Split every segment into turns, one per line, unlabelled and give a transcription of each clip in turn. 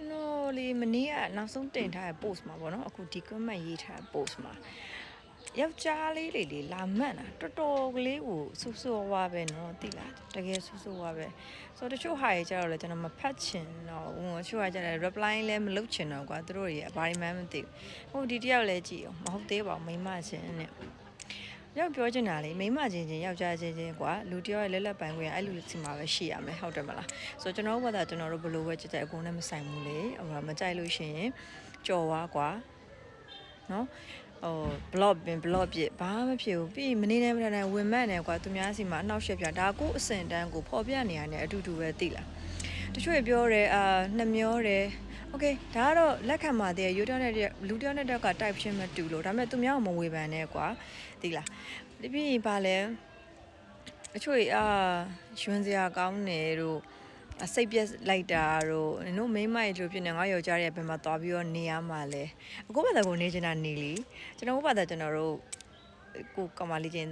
ကျွန်တော်လေမနေ့ကနောက်ဆုံးတင်ထားတဲ့ post မှာပေါ့နော်အခုဒီ comment ရေးထားတဲ့ post မှာယောက်ျားလေးလေလာမှတ်တာတော်တော်ကလေးကိုဆူဆူဝါပဲနော်သိလားတကယ်ဆူဆူဝါပဲဆိုတော့တချို့ဟာတွေကျတော့လေကျွန်တော်မဖတ်ချင်တော့တချို့ဟာကျတော့ reply လည်းမလုပ်ချင်တော့ကွာသူတို့တွေဘာမှမသိဘူးဟိုဒီတယောက်လည်းကြည့်အောင်မဟုတ်သေးပါဘူးမိမချင်းနဲ့ရောက်ပြောချင်တာလေမိမချင်းယောက်ျားချင်းကွာလူတယောက်ရဲ့လက်လက်ပိုင်ခွင့်အဲ့လူစီမှာပဲရှိရမယ်ဟုတ်တယ်မလားဆိုတော့ကျွန်တော်တို့ကကျွန်တော်တို့ဘလို့ပဲကြက်အကုန်နဲ့မဆိုင်ဘူးလေဟိုမကြိုက်လို့ရှိရင်ကြော်ွားကွာနော်block ပြဘာမှမဖြစ်ဘူးပြီးမနေနဲ့မထိုင်ဝင်မှတ်နေကွာသူများစီမှာအနောက်ရှက်ပြဒါကိုအစင်တန်းကိုဖော်ပြနေရတဲ့အတူတူပဲသိလားတချို့ပြောတယ်နှမျောတယ်โอเคဒါကတော့လက်ခံပါသေးရိုးတယောက်နဲ့လူတယောက်နဲ့တယောက်က type ချင်းမတူလို့ဒါပေမဲ့သူများကိုမဝေဖန်နဲ့ကွာသိလားဒီပြီးပါလဲအချို့ရွှင်စရာကောင်းနေတို့စိတ်ပြက်လိုက်တာတို့နင်မိမ့်မိုက်တို့ဖြစ်နေငါယောက်ျားရဲ့ဘယ်မှာသွားပြီးတော့နေရမှာလဲအခုဘာသာကိုနေချင်တာနေလीကျွန်တော်ဘာသာကျွန်တော်တို့ကိုကမာလေးချင်း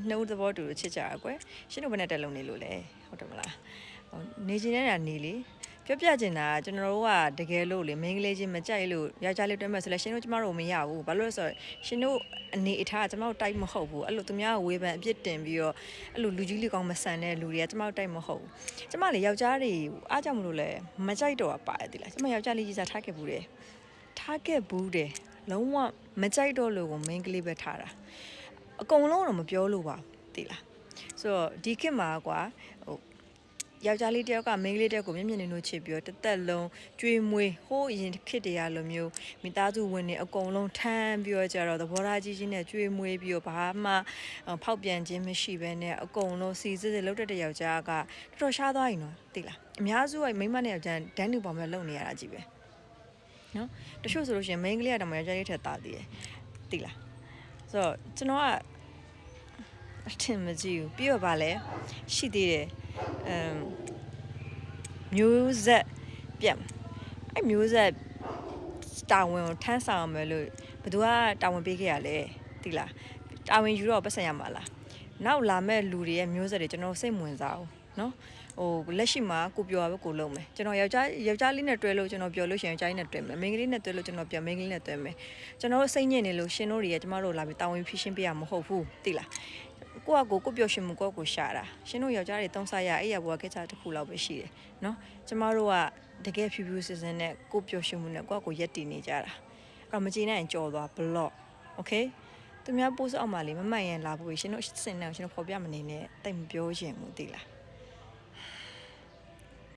နှုတ်သဘောတူချစ်ကြရကွယ်ရှင်းတို့ဘယ်နဲ့တက်လုံးနေလို့လဲဟုတ်တယ်မလားနေချင်တဲ့နေလीပြောပြချင်တာကျွန်တော်တို့ကတကယ်လို့လေမိန်းကလေးချင်းမကြိုက်လို့ယောက်ျားလေးတွဲမဲ့ဆိုလဲရှင်တို့ကျမတို့မရဘူးဘာလို့လဲဆိုတော့ရှင်တို့အနေအထားကကျမတို့တိုက်မဟုတ်ဘူးအဲ့လိုသူများဝေဖန်အပြစ်တင်ပြီးတော့အဲ့လိုလူကြီးလူကောင်းမဆန်တဲ့လူတွေကကျမတို့တိုက်မဟုတ်ဘူးကျမလေယောက်ျားတွေအားကြောင့်မလို့လဲမကြိုက်တော့ပါတယ်တိလားကျမယောက်ျားလေးကြီးစားထားခဲ့ဘူးတယ်လုံးဝမကြိုက်တော့လို့ကိုမိန်းကလေးပဲထားတာအကုန်လုံးတော့မပြောလို့ပါတိလားဆိုတော့ဒီခေတ်မှာကွာဟိုယောက်ျားလေးတယောက်ကမိန်းကလေးတယောက်ကိုမျက်မြင်နေလို့ချစ်ပြီးတော့တစ်သက်လုံးကြွေးမွေးဟိုးအရင်ခေတ်တည်းရလိုမျိုးမိသားစုဝင်နေအကုန်လုံးထမ်းပြီးတော့ကြတော့သဘောထားကြီးနဲ့ကြွေးမွေးပြီးတော့ဘာမှဖောက်ပြန်ခြင်းမရှိဘဲနဲ့အကုန်လုံးစီစစ်လှုပ်တဲ့ယောက်ျားကတော်တော်ရှားသွားရင်တော့သိလားအများစုကမိန်းမနဲ့ယောက်ျားဒန်းတူပေါ်မှာလုံနေရတာကြီးပဲနော်တချို့ဆိုလို့ရှိရင်မိန်းကလေးကတောင်မှယောက်ျားလေးထက်သားသေးတယ်သိလားဆိုတော့ကျွန်တော်ကအထင်မကြီးဘူးပြီးတော့ဗာလဲရှိသေးတယ်မျိုးဆက်ပြတ်အဲ့မျိုးဆက်တာဝန်ကိုထမ်းဆောင်မယ်လို့ဘသူကတာဝန်ပေးခဲ့ရလဲသိလားတာဝန်ယူတော့ပတ်စံရမှာလားနောက်လာမဲ့လူတွေရဲ့မျိုးဆက်တွေကျွန်တော်စိတ်ဝင်စားဘူးနော်ဟိုလက်ရှိမှာကိုပြောရပဲကိုလုံးမယ်ကျွန်တော်ယောက်ျားလေးနဲ့တွဲလို့ကျွန်တော်ပြောလို့ရှိရင်ယောက်ျားလေးနဲ့တွဲမယ်မိန်းကလေးနဲ့တွဲလို့ကျွန်တော်ပြောမိန်းကလေးနဲ့တွဲမယ်ကျွန်တော်တို့စိတ်ညစ်နေလို့ရှင်တို့တွေရဲ့ကျမတို့လာပြီးတာဝန်ဖြည့်ရှင်းပေးရမဟုတ်ဘူးသိလားကိုပြောရှင်မှုကိုရှာတာရှင်တို့ယောက်ျားတွေတုံးစားရအဲ့ရဘောကကိစ္စတစ်ခုလောက်ပဲရှိတယ်နော်ကျမတို့ကတကယ်ဖြူဖြူစစ်စစ်နဲ့ကိုပြောရှင်မှုနဲ့ကိုရက်တည်နေကြတာအဲ့မကြည့်နိုင်ရင်ကြော်သွား block okay သူများပို့စအောက်မှာလေမမှန်ရင်လာဖို့ရှင်တို့စင်နေရှင်တို့ဖော်ပြမနေနဲ့တိတ်မပြောရင်ဘူးသိလား